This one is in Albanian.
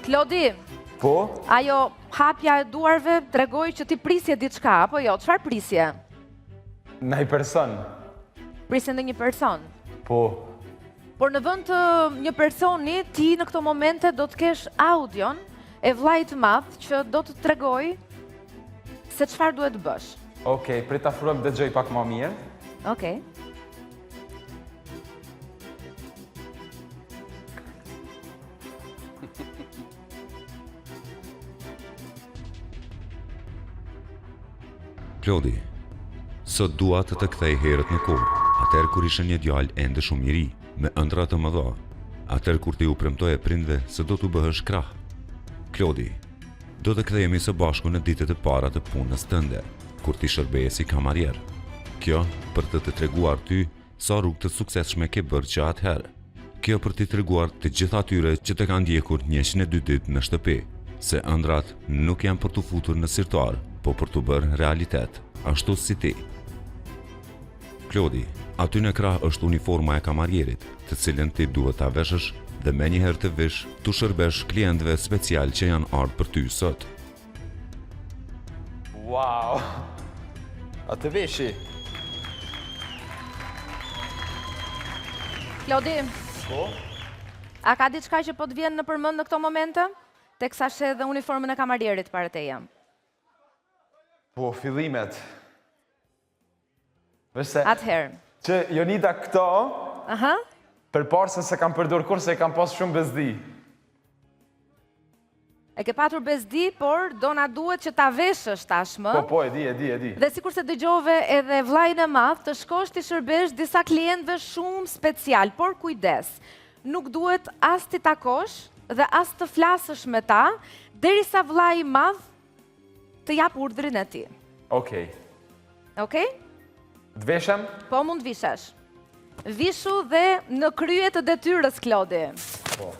Klodi, Po? ajo hapja e duarve tregoj që ti prisje diçka, apo jo? Çfarë prisje? Ndaj person. Prisje ndonjë person. Po. Por në vend të një personi, ti në këto momente do të kesh audion e vllajit të madh që do të tregoj se çfarë duhet të bësh. Okej, prit ta afrohem dëgjoj pak më mirë. Okej. Klodi, sot dua të të kthej herët në kohë, atëherë kur ishe një djalë ende shumë i ri, me ëndra të mëdha, atëherë kur ti u premtoje prindve se do t'u bëhesh krah. Klodi, do të kthehemi së bashku në ditët e para të punës tënde, kur ti shërbeje si kamarier. Kjo për të treguar ty sa rrugë të suksesshme ke bërë që atëherë. Kjo për t'i treguar të gjithë atyre që të kanë ndjekur 102 ditë në shtëpi, se ëndrat nuk janë për t'u futur në sirtar, po për t'u bërë realitet, ashtu si ti. Klodi, aty në krah është uniforma e kamarierit, të cilën ti duhet ta veshësh dhe me njëherë të vish t'u shërbesh klientëve special që janë ardhur për ty sot. Wow! A të veshi? Klodi, Po? a ka diçka që po të vjen në përmend në këto momente? Teksa she dhe uniformën e kamarierit para teje. Po, fillimet. Vese, Atëherë. që Jonita këto, Aha. përparë se kam përdor kur se kam pas shumë bezdi. E ke patur bezdi, por do na duhet që ta veshësh tashmë. Po, e di. Dhe sikur se dëgjove edhe vllajin e madh, të shkosh ti shërbesh disa klientëve shumë special, por kujdes. Nuk duhet as ti takosh dhe as të flasësh me ta, derisa vllai i madh të jap urdhrin e ti. Okej. Okej? Të veshem? Po mund vishesh. Vishu dhe në krye të detyrës, Klodi. Po.